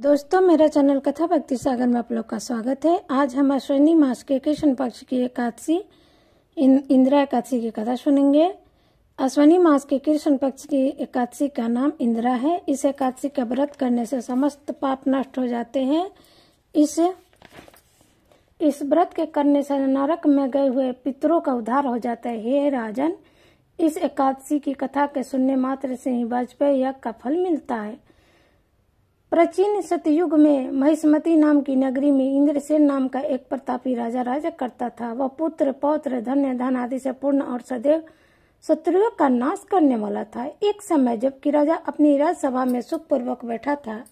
दोस्तों, मेरा चैनल कथा भक्ति सागर में आप लोग का स्वागत है। आज हम अश्विनी मास के कृष्ण पक्ष की एकादशी इंदिरा एकादशी की कथा सुनेंगे। अश्विनी मास के कृष्ण पक्ष की एकादशी का नाम इंदिरा है। इस एकादशी का व्रत करने से समस्त पाप नष्ट हो जाते हैं। इस व्रत के करने से नरक में गए हुए पितरों का उद्धार हो जाता है। हे राजन, इस एकादशी की कथा के सुनने मात्र से ही वाजपेयी यज्ञ का फल मिलता है। प्राचीन सतयुग में महिष्मती नाम की नगरी में इंद्रसेन नाम का एक प्रतापी राजा राज्य करता था। वह पुत्र पौत्र धन्य धन आदि से पूर्ण और सदैव शत्रुओं का नाश करने वाला था। एक समय जबकि राजा अपनी राजसभा में सुखपूर्वक बैठा था,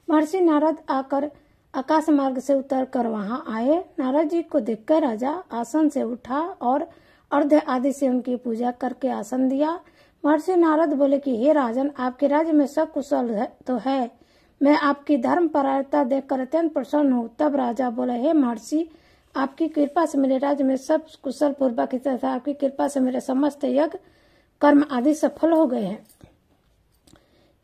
महर्षि नारद आकर आकाश मार्ग से उतर कर वहां आए। नारद जी को देखकर राजा आसन से उठा और अर्घ्य आदि से उनकी पूजा करके आसन दिया। महर्षि नारद बोले कि हे राजन, आपके राज्य में सब कुशल तो है। मैं आपकी धर्म परायणता देखकर अत्यंत प्रसन्न हूँ। तब राजा बोले, हे महर्षि, आपकी कृपा से मेरे राज्य में सब कुशल पूर्वक ही तथा आपकी कृपा से मेरे समस्त यज्ञ कर्म आदि सफल हो गए हैं।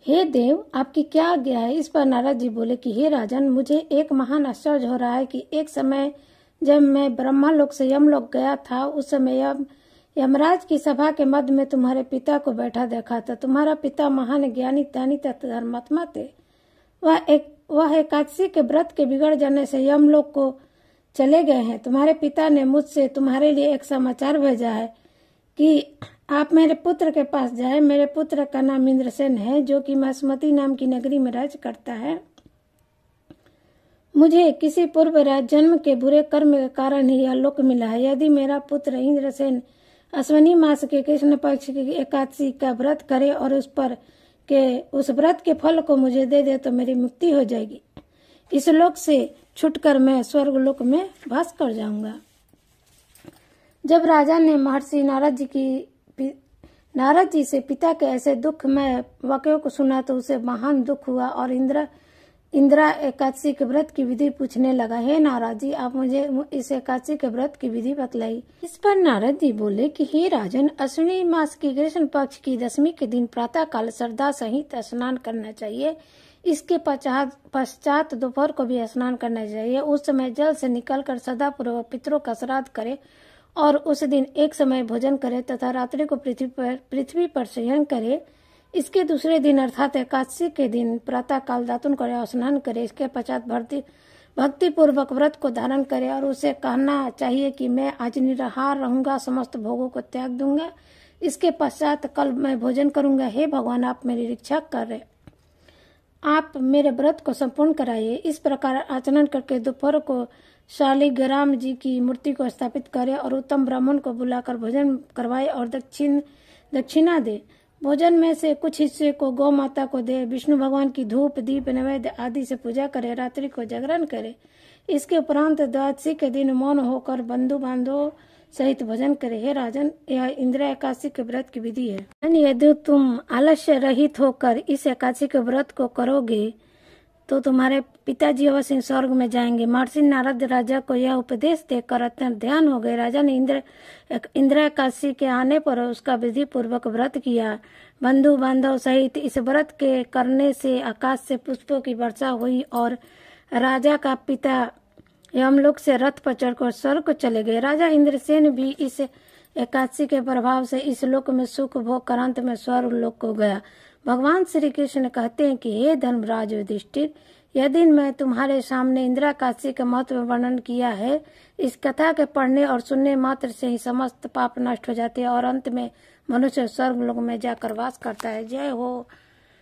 हे देव, आपकी क्या आज्ञा है? इस पर नारद जी बोले कि हे राजन, मुझे एक महान आश्चर्य हो रहा है कि एक समय जब मैं ब्रह्मालोक से यमलोक गया था, उस समय यमराज की सभा के मध्य में तुम्हारे पिता को बैठा देखा था। तुम्हारा पिता महान ज्ञानी दानी तथा धर्मात्मा थे। वह एकादशी के व्रत के बिगड़ जाने से यमलोक को चले गए हैं। तुम्हारे पिता ने मुझसे तुम्हारे लिए एक समाचार भेजा है कि आप मेरे पुत्र के पास जाए। मेरे पुत्र का नाम इंद्रसेन है, जो कि महिष्मती नाम की नगरी में राज्य करता है। मुझे किसी पूर्व जन्म के बुरे कर्म के कारण ही यह लोक मिला है। यदि मेरा पुत्र इंद्रसेन अश्विनी मास के कृष्ण पक्ष की एकादशी का व्रत करे और उस व्रत के फल को मुझे दे दे तो मेरी मुक्ति हो जाएगी। इस लोक से छुटकर मैं स्वर्ग लोक में वास कर जाऊंगा। जब राजा ने महर्षि नारद जी से पिता के ऐसे दुखमय वाक्यों को सुना तो उसे महान दुख हुआ और इंदिरा एकादशी के व्रत की विधि पूछने लगा। हे नारद जी, आप मुझे इस एकादशी के व्रत की विधि बतलाई। इस पर नारद जी बोले कि हे राजन, अश्विनी मास की कृष्ण पक्ष की दशमी के दिन प्रातः काल श्रद्धा सहित स्नान करना चाहिए। इसके पश्चात दोपहर को भी स्नान करना चाहिए। उस समय जल से निकलकर सदापूर्वक पितरों का श्राद्ध करे और उस दिन एक समय भोजन करे तथा रात्रि को पृथ्वी पर शयन करे। इसके दूसरे दिन अर्थात एकादशी के दिन प्रातः काल दातुन करे और स्नान करे। इसके पश्चात भक्ति पूर्वक व्रत को धारण करे और उसे कहना चाहिए कि मैं आज निराहार रहूंगा, समस्त भोगों को त्याग दूंगा। इसके पश्चात कल मैं भोजन करूंगा। हे भगवान, आप मेरी रक्षा करें, आप मेरे व्रत को संपूर्ण कराइए। इस प्रकार आचरण करके दोपहर को शालिग्राम जी की मूर्ति को स्थापित करे और उत्तम ब्राह्मण को बुलाकर भोजन करवाए और दक्षिणा दे। भोजन में से कुछ हिस्से को गौ माता को दे। विष्णु भगवान की धूप दीप नैवेद्य आदि से पूजा करे। रात्रि को जागरण करे। इसके उपरांत द्वादशी के दिन मौन होकर बंधु बांधवों सहित भोजन करे। हे राजन, यह इंदिरा एकादशी के व्रत की विधि है। यदि तुम आलस्य रहित होकर इस एकादशी के व्रत को करोगे तो तुम्हारे पिताजी अवश्य स्वर्ग में जाएंगे। महर्षि नारद राजा को यह उपदेश देकर अत्यंत ध्यान हो गए। राजा ने इंदिरा एकादशी के आने पर उसका विधि पूर्वक व्रत किया। बंधु बांधव सहित इस व्रत के करने से आकाश से पुष्पों की वर्षा हुई और राजा का पिता यमलोक से रथ पर चढ़कर स्वर्ग को चले गए। राजा इंद्रसेन भी इस एकादशी के प्रभाव से इस लोक में सुख भोग कर अंत में स्वर्ग लोक को गया। भगवान श्री कृष्ण कहते हैं कि हे धर्मराज युधिष्ठिर, यह दिन मैं तुम्हारे सामने इंदिरा एकादशी का महत्व वर्णन किया है। इस कथा के पढ़ने और सुनने मात्र से ही समस्त पाप नष्ट हो जाते हैं और अंत में मनुष्य स्वर्ग लोक में जाकर वास करता है। जय हो